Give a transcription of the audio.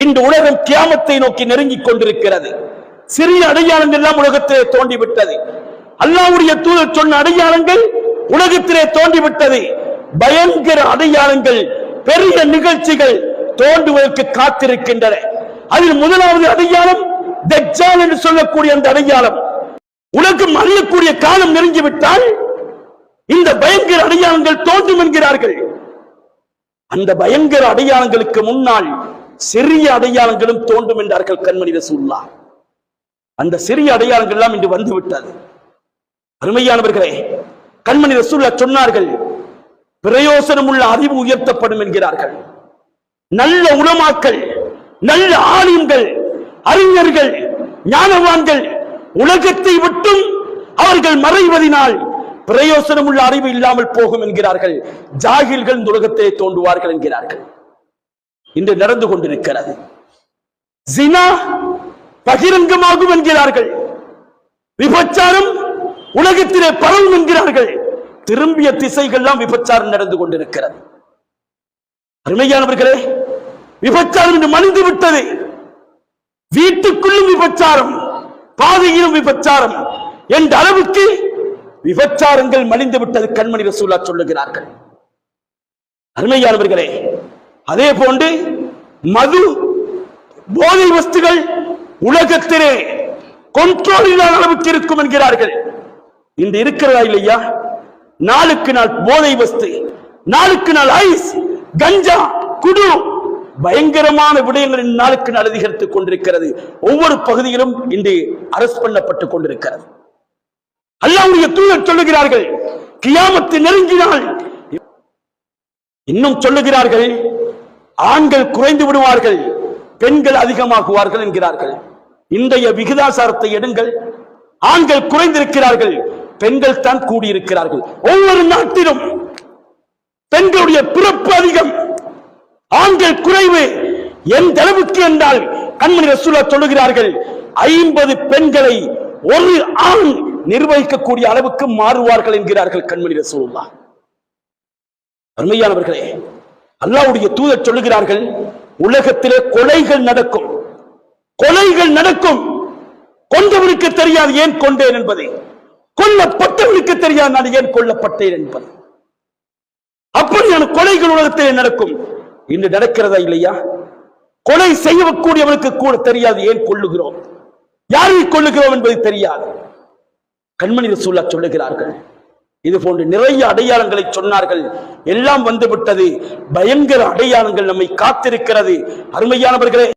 இந்த உலகம் கியாமத்தை நோக்கி நெருங்கிக் கொண்டிருக்கிறது. சிறிய அடையாளங்கள் எல்லாம் உலகத்திலே தோண்டிவிட்டது. அல்லாஹ்வுடைய தூதர் சொன்ன அடையாளங்கள் உலகத்திலே தோண்டிவிட்டது. பயங்கர அடையாளங்கள், பெரிய நிகழ்ச்சிகள் தோன்றுவதற்கு காத்திருக்கின்றன. அதில் முதலாவது அடையாளம் தஜ்ஜால் என்று சொல்லக்கூடிய அந்த அடையாளம். உலகம் அழியக்கூடிய காலம் நெருங்கிவிட்டால் இந்த பயங்கர அடையாளங்கள் தோன்றும் என்கிறார்கள். அந்த பயங்கர அடையாளங்களுக்கு முன்னால் சிறிய அடையாளங்களும் தோன்றும் என்றார்கள் கண்மணி ரசூலுல்லாஹ். அந்த சிறிய அடையாளங்கள் எல்லாம் இன்று வந்துவிட்டது. அருமையானவர்களே, கண்மணி ரசூலுல்லாஹ் சொன்னார்கள், பிரயோசனம் உள்ள அறிவு உயர்த்தப்படும் என்கிறார்கள். நல்ல உலமாக்கள், நல்ல ஆலிம்கள், அறிஞர்கள், ஞானவான்கள் உலகத்தை விட்டும் அவர்கள் மறைவதினால் பிரயோசனம் உள்ள அறிவு இல்லாமல் போகும் என்கிறார்கள். ஜாகில்கள் இந்த உலகத்தை தோன்றுவார்கள் என்கிறார்கள். இன்று நடந்து கொண்டிருக்கிறது. ஜினா பகிரங்கமாகும் என்கிறார்கள். விபச்சாரம் உலகத்திலே பரவும் என்கிறார்கள். திரும்பிய திசைகள்லாம் விபச்சாரம் நடந்து கொண்டிருக்கிறது. அருமையானவர்களே, விபச்சாரம் என்று மலிந்து விட்டது. வீட்டுக்குள்ளும் விபச்சாரம், பாதையிலும் விபச்சாரம் என்ற அளவுக்கு விபச்சாரங்கள் மலிந்து விட்டது கண்மணி ரசூலுல்லாஹ் சொல்லுகிறார்கள். அருமையானவர்களே, அதே போன்று மது, போதை வஸ்துகள் உலகத்திலே கண்ட்ரோல் இல்லாத அளவுக்கு இருக்கும் என்கிறார்கள். இன்று இருக்கிறதா இல்லையா? நாளுக்கு நாள் போதை வஸ்து, நாளுக்கு நாள் ஐஸ், கஞ்சா, குடு, பயங்கரமான விடயங்கள் நாளுக்கு நாள் அதிகரித்துக் கொண்டிருக்கிறது. ஒவ்வொரு பகுதியிலும் இன்று அரஸ்ட் பண்ணப்பட்டுக் கொண்டிருக்கிறது. அல்லாஹ்வுடைய தூதர் சொல்லுகிறார்கள், கியாமத்து நெருங்கினால் இன்னும் சொல்லுகிறார்கள், ஆண்கள் குறைந்து விடுவார்கள், பெண்கள் அதிகமாகுவார்கள் என்கிறார்கள். இன்றைய விகிதாசாரத்தை எடுங்கள், ஆண்கள் குறைந்திருக்கிறார்கள், பெண்கள் தான் கூடியிருக்கிறார்கள். ஒவ்வொரு நாட்டிலும் பெண்களுடைய பிறப்பு அதிகம், ஆண்கள் குறைவு. எந்த அளவுக்கு என்றால் கண்மணி ரசூலுல்லாஹ் சொல்லுகிறார்கள், 50 பெண்களை ஒரு ஆண் நிர்வகிக்கக்கூடிய அளவுக்கு மாறுவார்கள் என்கிறார்கள் கண்மணி ரசூலுல்லாஹ். அருமையானவர்களே, அல்லாஹ்வுடைய தூதர் சொல்லுகிறார்கள், உலகத்திலே கொலைகள் நடக்கும், கொலைகள் நடக்கும். கொண்டவனுக்கு தெரியாது ஏன் கொண்டேன் என்பதை, கொல்லப்பட்டவனுக்கு தெரியாது நான் ஏன் கொல்லப்பட்டேன் என்பது. அப்படியான கொலைகள் உலகத்திலே நடக்கும். இன்று நடக்கிறதா இல்லையா? கொலை செய்யக்கூடியவனுக்கு கூட தெரியாது ஏன் கொள்ளுகிறோம், யாரை கொள்ளுகிறோம் என்பது தெரியாது. கண்மணி ரசூலுல்லாஹ் சொல்லுகிறார்கள், இது போன்று நிறைய அடையாளங்களை சொன்னார்கள். எல்லாம் வந்துவிட்டது. பயங்கர அடையாளங்கள் நம்மை காத்திருக்கிறது. அருமையானவர்களே,